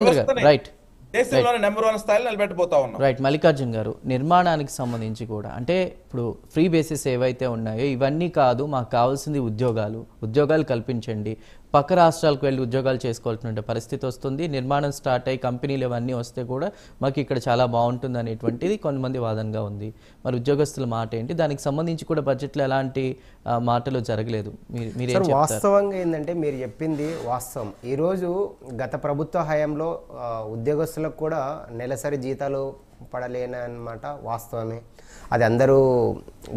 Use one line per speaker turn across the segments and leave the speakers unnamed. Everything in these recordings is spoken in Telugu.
రైట్
దేశంలోనే నెంబర్ 1 స్థాయిలో నిలబెట్టబోతా ఉన్నాం.
రైట్ మల్లికార్జున్ గారు, నిర్మాణానికి సంబంధించి కూడా అంటే ఇప్పుడు ఫ్రీ బేసిస్ ఏవైతే ఉన్నాయో ఇవన్నీ కాదు, మాకు కావాల్సింది ఉద్యోగాలు కల్పించండి. పక్క రాష్ట్రాలకు వెళ్ళి ఉద్యోగాలు చేసుకోవాల్సిన పరిస్థితి వస్తుంది. నిర్మాణం స్టార్ట్ అయ్యి కంపెనీలు ఇవన్నీ వస్తే కూడా మాకు ఇక్కడ చాలా బాగుంటుంది అనేటువంటిది కొంతమంది వాదనగా ఉంది. మరి ఉద్యోగస్తుల మాట ఏంటి? దానికి సంబంధించి కూడా బడ్జెట్లో ఎలాంటి మాటలు జరగలేదు. మీరు
వాస్తవంగా ఏంటంటే మీరు చెప్పింది వాస్తవం. ఈరోజు గత ప్రభుత్వ హయాంలో ఉద్యోగస్తులకు కూడా నెలసరి జీతాలు పడలేనమాట వాస్తవమే. అది అందరూ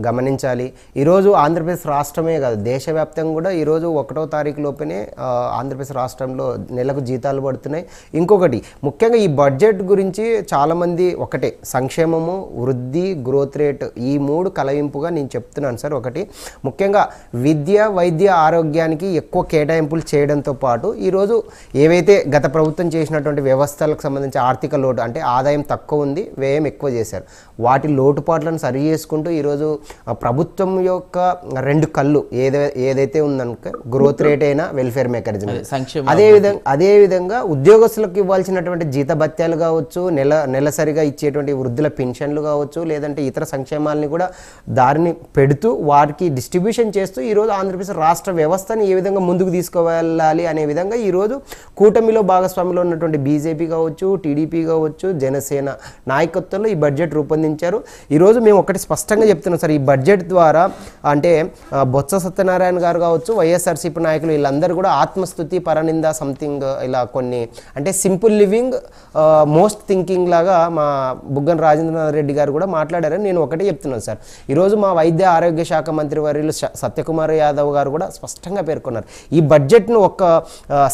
గమనించాలి. ఈరోజు ఆంధ్రప్రదేశ్ రాష్ట్రమే కాదు, దేశవ్యాప్తంగా కూడా ఈరోజు 1వ తారీఖు లోపునే ఆంధ్రప్రదేశ్ రాష్ట్రంలో నెలకు జీతాలు పడుతున్నాయి. ఇంకొకటి ముఖ్యంగా ఈ బడ్జెట్ గురించి చాలామంది ఒకటే సంక్షేమము, వృద్ధి, గ్రోత్ రేట్ ఈ 3 కలవింపుగా నేను చెప్తున్నాను సార్. ఒకటి ముఖ్యంగా విద్య, వైద్య, ఆరోగ్యానికి ఎక్కువ కేటాయింపులు చేయడంతో పాటు ఈరోజు ఏవైతే గత ప్రభుత్వం చేసినటువంటి వ్యవస్థలకు సంబంధించి ఆర్థిక లోటు అంటే ఆదాయం తక్కువ ఉంది, వ్యయం ఎక్కువ చేశారు. వాటి లోటుపాట్లను సరి చేసుకుంటూ ఈరోజు ప్రభుత్వం యొక్క 2 కళ్ళు ఏదైతే ఉందనుకో గ్రోత్ రేట్ అయినా వెల్ఫేర్ మెకానిజం, అదేవిధంగా ఉద్యోగస్తులకు ఇవ్వాల్సినటువంటి జీతభత్యాలు కావచ్చు, నెలసరిగా ఇచ్చేటువంటి వృద్ధుల పెన్షన్లు కావచ్చు, లేదంటే ఇతర సంక్షేమాలని కూడా దారిని పెడుతూ వారికి డిస్ట్రిబ్యూషన్ చేస్తూ ఈరోజు ఆంధ్రప్రదేశ్ రాష్ట్ర వ్యవస్థని ఏ విధంగా ముందుకు తీసుకువెళ్ళాలి అనే విధంగా ఈరోజు కూటమిలో భాగస్వామిలో ఉన్నటువంటి బీజేపీ కావచ్చు, టీడీపీ కావచ్చు, జనసేన నాయకత్వంలో ఈ బడ్జెట్ రూపొందించారు. ఈరోజు మేము ఒకటి స్పష్టంగా చెప్తున్నాం సార్, ఈ బడ్జెట్ ద్వారా అంటే బొత్స సత్యనారాయణ గారు కావచ్చు, వైఎస్ఆర్సీపీ నాయకులు వీళ్ళందరూ కూడా ఆత్మస్తుతి, పరనింద సంథింగ్ ఇలా కొన్ని అంటే సింపుల్ లివింగ్ మోస్ట్ థింకింగ్ లాగా మా బుగ్గన రాజేంద్రనాథ్ రెడ్డి గారు కూడా మాట్లాడారని నేను ఒకటే చెప్తున్నాను సార్. ఈరోజు మా వైద్య ఆరోగ్య శాఖ మంత్రి వర్యులు సత్యకుమార్ యాదవ్ గారు కూడా స్పష్టంగా పేర్కొన్నారు. ఈ బడ్జెట్ను ఒక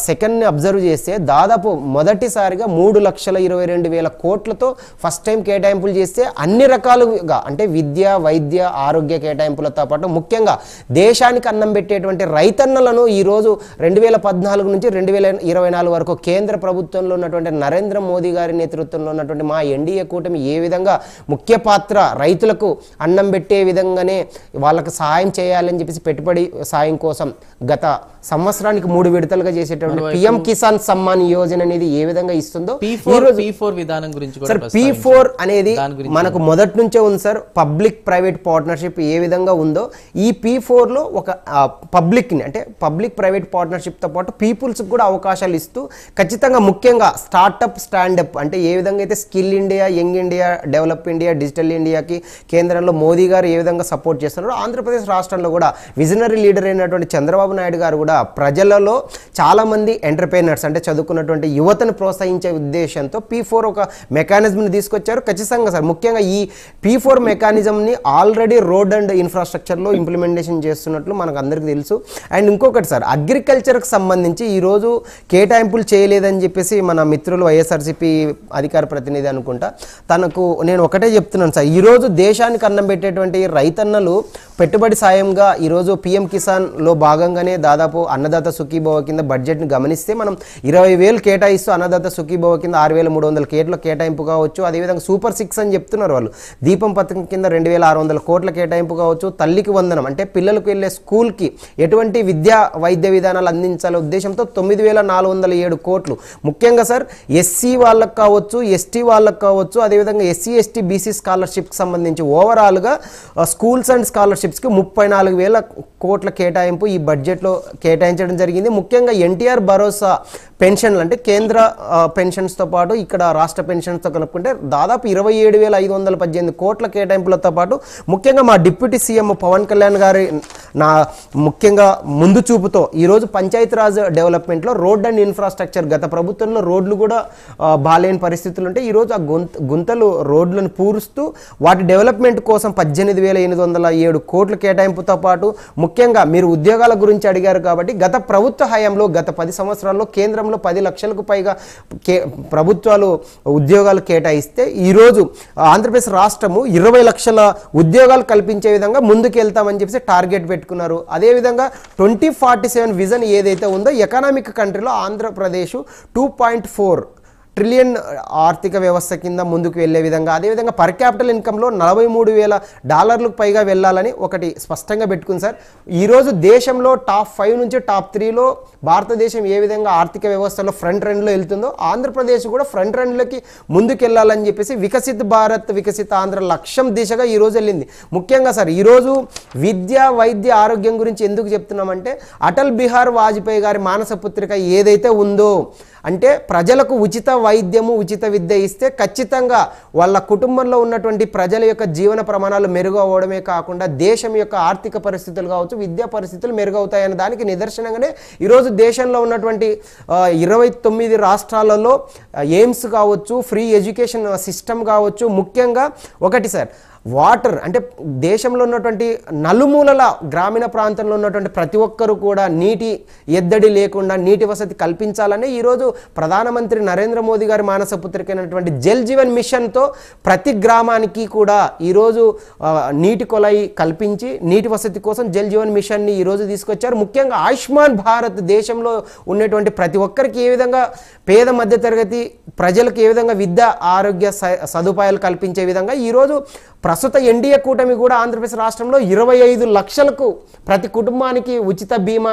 సెకండ్ని అబ్జర్వ్ చేస్తే దాదాపు మొదటిసారిగా 3,22,000 కోట్లతో ఫస్ట్ టైం కేటాయింపులు చేస్తే అన్ని రకాలుగా అంటే విద్య, వైద్య, ఆరోగ్య కేటాయింపులతో పాటు ముఖ్యంగా దేశానికి అన్నం పెట్టేటువంటి రైతన్నలను ఈరోజు 2014 నుంచి 2024 వరకు కేంద్ర ప్రభుత్వంలో ఉన్నటువంటి నరేంద్ర మోదీ గారి నేతృత్వంలో ఉన్నటువంటి మా ఎన్డీఏ కూటమి ఏ విధంగా ముఖ్య పాత్ర రైతులకు అన్నం పెట్టే విధంగానే వాళ్ళకు సహాయం చేయాలని చెప్పేసి పెట్టుబడి సాయం కోసం గత సంవత్సరానికి 3 విడతలుగా చేసేటువంటి పిఎం కిసాన్ సమ్మాన్ యోజన అనేది ఏ విధంగా ఇస్తుందో
P4 విధానం గురించి
సార్, P4 అనేది మనకు మొదటి నుంచే ఉంది సార్. పబ్లిక్ ప్రైవేట్ పార్ట్నర్షిప్ ఏ విధంగా ఉందో ఈ P4లో ఒక పబ్లిక్ని అంటే పబ్లిక్ ప్రైవేట్ పార్ట్నర్షిప్తో పాటు పీపుల్స్కి కూడా అవకాశాలు ఇస్తూ ఖచ్చితంగా ముఖ్యంగా స్టార్టప్, స్టాండప్ అంటే ఏ విధంగా అయితే skill India, young India, develop India, digital ఇండియాకి కేంద్రంలో మోదీ గారు ఏ విధంగా సపోర్ట్ చేస్తున్నారో ఆంధ్రప్రదేశ్ రాష్ట్రంలో కూడా విజనరీ లీడర్ అయినటువంటి చంద్రబాబు నాయుడు గారు కూడా ప్రజలలో చాలామంది ఎంటర్ప్రైనర్స్ అంటే చదువుకున్నటువంటి యువతను ప్రోత్సహించే ఉద్దేశంతో P4 ఒక మెకానిజంని తీసుకొచ్చారు. ఖచ్చితంగా సార్ ముఖ్యంగా ఈ P4 మెకానిజంని ఆల్రెడీ రోడ్ అండ్ ఇన్ఫ్రాస్ట్రక్చర్లో ఇంప్లిమెంటేషన్ చేస్తున్నట్లు మనకు అందరికీ తెలుసు. అండ్ ఇంకొకటి సార్, అగ్రికల్చర్కి సంబంధించి ఈరోజు కేటాయింపులు చేయలేదని చెప్పేసి మన మిత్రులు వైఎస్ఆర్సీపీ అధికార ప్రతినిధి అనుకుంటా తనకు నేను ఒకటే చెప్తున్నాను సార్, ఈరోజు దేశానికి అన్నం పెట్టేటువంటి రైతన్నలు పెట్టుబడి సాయంగా ఈరోజు పిఎం కిసాన్లో భాగంగానే దాదాపు అన్నదాత సుఖీభవ కింద బడ్జెట్ని గమనిస్తే మనం 20,000 కేటాయిస్తూ అన్నదాత సుఖీభవ కింద 6,300 కోట్ల కేటాయింపు కావచ్చు. అదేవిధంగా సూపర్ 6 అని చెప్తున్నారు వాళ్ళు. దీపం పథకం కింద 2,600 కోట్ల కేటాయింపు కావచ్చు. తల్లికి వందనం అంటే పిల్లలకు వెళ్ళే స్కూల్కి ఎటువంటి విద్యా వైద్య విధానాలు అందించాలనే ఉద్దేశంతో 9,407 కోట్లు. ముఖ్యంగా సార్ ఎస్సీ వాళ్ళకు కావచ్చు, ఎస్టీ వాళ్ళకు కావచ్చు, అదేవిధంగా ఎస్సీ, ఎస్టీ, బీసీ స్కాలర్షిప్కి సంబంధించి ఓవరాల్గా స్కూల్స్ అండ్ స్కాలర్షిప్స్కి 34,000 కోట్ల కేటాయింపు ఈ బడ్జెట్లో కేటాయించడం జరిగింది. ముఖ్యంగా ఎన్టీఆర్ భరోసా పెన్షన్లు అంటే కేంద్ర పెన్షన్స్తో పాటు ఇక్కడ రాష్ట్ర పెన్షన్స్తో కలుపుకుంటే దాదాపు 27,518 కోట్ల కేటాయింపులతో పాటు ముఖ్యంగా మా డిప్యూటీ సీఎం పవన్ కళ్యాణ్ గారి ముఖ్యంగా ముందు చూపుతో ఈరోజు పంచాయతీరాజ్ డెవలప్మెంట్లో రోడ్ అండ్ ఇన్ఫ్రాస్ట్రక్చర్ గత ప్రభుత్వంలో రోడ్లు కూడా బాలేని పరిస్థితులు ఉంటే ఈరోజు ఆ గుంతలు రోడ్లను పూరుస్తూ వాటి డెవలప్మెంట్ కోసం 18,807 కోట్ల కేటాయింపుతో పాటు ముఖ్యంగా మీరు ఉద్యోగాల గురించి అడిగారు కాబట్టి గత ప్రభుత్వ హయాంలో గత 10 సంవత్సరాల్లో కేంద్రంలో 10 లక్షలకు పైగా ప్రభుత్వాలు ఉద్యోగాలు కేటాయిస్తే ఈరోజు ఆంధ్రప్రదేశ్ రాష్ట్రము 20 లక్షల ఉద్యోగాలు కల్పించే విధంగా ముందుకెళ్తామని చెప్పేసి టార్గెట్ పెట్టుకున్నారు. అదేవిధంగా 2047 విజన్ ఏదైతే ఉందో ఎకనామిక్ కంట్రీలో ఆంధ్రప్రదేశ్ 2.4 ట్రిలియన్ ఆర్థిక వ్యవస్థ కింద ముందుకు వెళ్ళే విధంగా, అదేవిధంగా పర్ క్యాపిటల్ ఇన్కంలో $43,000 పైగా వెళ్ళాలని ఒకటి స్పష్టంగా పెట్టుకుంది సార్. ఈరోజు దేశంలో టాప్ 5 నుంచి టాప్ 3లో భారతదేశం ఏ విధంగా ఆర్థిక వ్యవస్థలో ఫ్రంట్ రన్లో వెళ్తుందో ఆంధ్రప్రదేశ్ కూడా ఫ్రంట్ రన్లోకి ముందుకు వెళ్ళాలని చెప్పేసి వికసిత్ భారత్ వికసిత ఆంధ్ర లక్ష్యం దిశగా ఈరోజు వెళ్ళింది. ముఖ్యంగా సార్ ఈరోజు విద్య, వైద్య, ఆరోగ్యం గురించి ఎందుకు చెప్తున్నామంటే అటల్ బిహార్ వాజ్పేయి గారి మానస పుత్రిక ఏదైతే ఉందో అంటే ప్రజలకు ఉచిత వైద్యము, ఉచిత విద్య ఇస్తే ఖచ్చితంగా వాళ్ళ కుటుంబంలో ఉన్నటువంటి ప్రజల యొక్క జీవన ప్రమాణాలు మెరుగు అవ్వడమే కాకుండా దేశం యొక్క ఆర్థిక పరిస్థితులు కావచ్చు, విద్యా పరిస్థితులు మెరుగవుతాయనే దానికి నిదర్శనంగానే ఈరోజు దేశంలో ఉన్నటువంటి 29 రాష్ట్రాలలో ఎయిమ్స్ కావచ్చు, ఫ్రీ ఎడ్యుకేషన్ సిస్టమ్ కావచ్చు, ముఖ్యంగా ఒకటి సార్ వాటర్ అంటే దేశంలో ఉన్నటువంటి నలుమూలల గ్రామీణ ప్రాంతంలో ఉన్నటువంటి ప్రతి ఒక్కరూ కూడా నీటి ఎద్దడి లేకుండా నీటి వసతి కల్పించాలని ఈరోజు ప్రధానమంత్రి నరేంద్ర మోదీ గారి మానస పుత్రికైనటువంటి జల్ జీవన్ మిషన్తో ప్రతి గ్రామానికి కూడా ఈరోజు నీటి కొలాయి కల్పించి నీటి వసతి కోసం జల్ జీవన్ మిషన్ని ఈరోజు తీసుకొచ్చారు. ముఖ్యంగా ఆయుష్మాన్ భారత్ దేశంలో ఉన్నటువంటి ప్రతి ఒక్కరికి ఏ విధంగా పేద మధ్యతరగతి ప్రజలకు ఏ విధంగా విద్య, ఆరోగ్య సదుపాయాలు కల్పించే విధంగా ఈరోజు ప్రస్తుత ఎన్డీఏ కూటమి కూడా ఆంధ్రప్రదేశ్ రాష్ట్రంలో 25 లక్షలకు ప్రతి కుటుంబానికి ఉచిత బీమా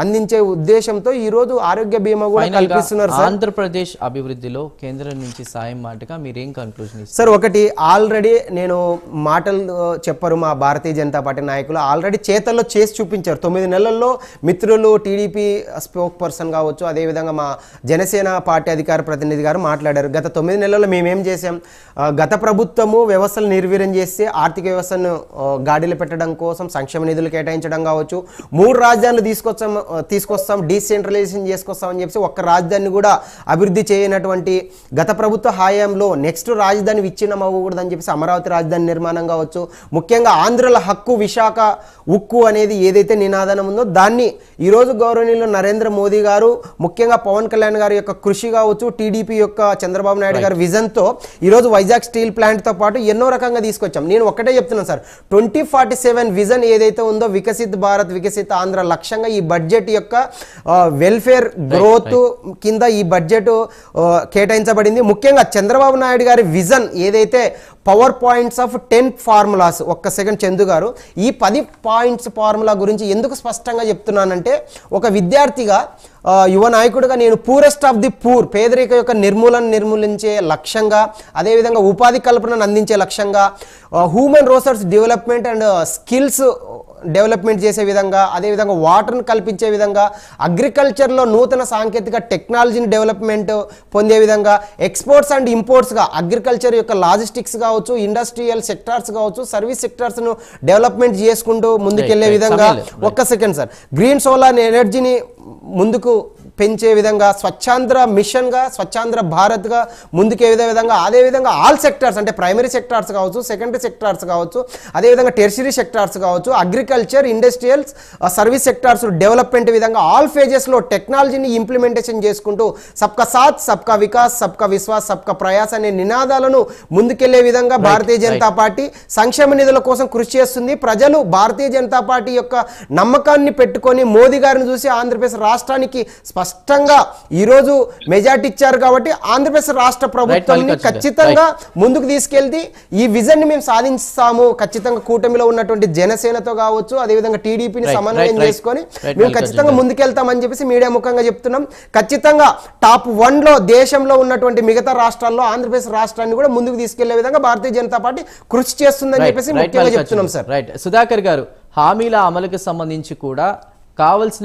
అందించే ఉద్దేశంతో ఈరోజు ఆరోగ్య బీమా కూడా కల్పిస్తున్నారు.
ఆంధ్రప్రదేశ్ అభివృద్ధిలో కేంద్రం నుంచి సాయం మాటగా మీరేం కన్క్లూజన్ ఇస్తారు?
సార్ ఒకటి ఆల్రెడీ నేను మాటలు చెప్పరు మా భారతీయ జనతా పార్టీ నాయకులు ఆల్రెడీ చేతల్లో చేసి చూపించారు. 9 నెలల్లో మిత్రులు టీడీపీ స్పోక్ పర్సన్ కావచ్చు, అదేవిధంగా మా జనసేన పార్టీ అధికార ప్రతినిధి గారు మాట్లాడారు. గత 9 నెలల్లో మేమేం చేసాం, గత ప్రభుత్వము వ్యవస్థలు నిర్వీర్యం చేస్తే ఆర్థిక వ్యవస్థను గాడిలో పెట్టడం కోసం సంక్షేమ నిధులు కేటాయించడం కావచ్చు, 3 రాజధానులు తీసుకొస్తాం డీసెంట్రలైజేషన్ చేసుకొస్తామని చెప్పి ఒక్క రాజధానిని కూడా అభివృద్ధి చేయనటువంటి గత ప్రభుత్వ హాయంలో నెక్స్ట్ రాజధాని విచ్ఛిన్నం అవ్వకూడదని చెప్పేసి అమరావతి రాజధాని నిర్మాణం కావచ్చు, ముఖ్యంగా ఆంధ్రుల హక్కు విశాఖ ఉక్కు అనేది ఏదైతే నినాదనం ఉందో దాన్ని ఈరోజు గౌరవనీయులు నరేంద్ర మోదీ గారు, ముఖ్యంగా పవన్ కళ్యాణ్ గారి యొక్క కృషి కావచ్చు, టీడీపీ యొక్క చంద్రబాబు నాయుడు గారి విజన్తో ఈరోజు వైజాగ్ స్టీల్ ప్లాంట్తో పాటు ఎన్నో రకంగా తీసుకొచ్చాం. నేను ఒక్కటే చెప్తున్నాను సార్, 2047 విజన్ ఏదైతే ఉందో వికసిత్ భారత్ వికసిత ఆంధ్ర లక్ష్యంగా ఈ బడ్జెట్ యొక్క వెల్ఫేర్ గ్రోత్ కింద ఈ బడ్జెట్ కేటాయించబడింది. ముఖ్యంగా చంద్రబాబు నాయుడు గారి విజన్ ఏదైతే పవర్ పాయింట్స్ ఆఫ్ 10 ఫార్ములాస్, ఒక్క సెకండ్ చందు గారు ఈ 10 పాయింట్స్ ఫార్ములా గురించి ఎందుకు స్పష్టంగా చెప్తున్నానంటే ఒక విద్యార్థిగా యువ నాయకుడిగా నేను పూరెస్ట్ ఆఫ్ ది పూర్ పేదరిక యొక్క నిర్మూలించే లక్ష్యంగా, అదేవిధంగా ఉపాధి కల్పనను అందించే లక్ష్యంగా, human resource development and skills development చేసే విధంగా, అదేవిధంగా వాటర్ను కల్పించే విధంగా, అగ్రికల్చర్లో నూతన సాంకేతిక టెక్నాలజీని డెవలప్మెంట్ పొందే విధంగా, ఎక్స్పోర్ట్స్ అండ్ ఇంపోర్ట్స్గా అగ్రికల్చర్ యొక్క లాజిస్టిక్స్ కావచ్చు, ఇండస్ట్రియల్ సెక్టార్స్ కావచ్చు, సర్వీస్ సెక్టార్స్ను డెవలప్మెంట్ చేసుకుంటూ ముందుకెళ్లే విధంగా, ఒక్క సెకండ్ సార్ గ్రీన్ సోలార్ ఎనర్జీని ముందుకు పెంచే విధంగా, స్వచ్ఛాంధ్ర మిషన్గా స్వచ్ఛాంధ్ర భారత్గా ముందుకే విధంగా, అదేవిధంగా ఆల్ సెక్టార్స్ అంటే ప్రైమరీ సెక్టార్స్ కావచ్చు, సెకండరీ సెక్టార్స్ కావచ్చు, అదేవిధంగా టెర్షరీ సెక్టార్స్ కావచ్చు, agriculture, industrials, service sectors development విధంగా ఆల్ ఫేజెస్లో టెక్నాలజీని ఇంప్లిమెంటేషన్ చేసుకుంటూ సబ్కా సాత్, సబ్కా వికాస్, సబ్కా విశ్వాస్, సబ్కా ప్రయాస్ అనే నినాదాలను ముందుకెళ్లే విధంగా భారతీయ జనతా పార్టీ సంక్షేమ నిధుల కోసం కృషి చేస్తుంది. ప్రజలు భారతీయ జనతా పార్టీ యొక్క నమ్మకాన్ని పెట్టుకొని మోదీ గారిని చూసి ఆంధ్రప్రదేశ్ రాష్ట్రానికి స్పష్టంగా ఈరోజు మెజార్టీ ఇచ్చారు కాబట్టి ఆంధ్రప్రదేశ్ రాష్ట్ర ప్రభుత్వాన్ని ఖచ్చితంగా ముందుకు తీసుకెళ్తే ఈ విజన్ ని మేము సాధిస్తాము. ఖచ్చితంగా కూటమిలో ఉన్నటువంటి జనసేనతో కావచ్చు, అదేవిధంగా టీడీపీని సమన్వయం చేసుకొని మేము ఖచ్చితంగా ముందుకెళ్తామని చెప్పేసి మీడియా ముఖంగా చెప్తున్నాం. ఖచ్చితంగా టాప్ 1లో దేశంలో ఉన్నటువంటి మిగతా రాష్ట్రాల్లో ఆంధ్రప్రదేశ్ రాష్ట్రాన్ని కూడా ముందుకు తీసుకెళ్లే విధంగా భారతీయ జనతా పార్టీ కృషి చేస్తుందని చెప్పేసి ముఖ్యంగా చెప్తున్నాం సార్.
సుధాకర్ గారు, హామీల అమలుకి సంబంధించి కూడా కావాల్సిన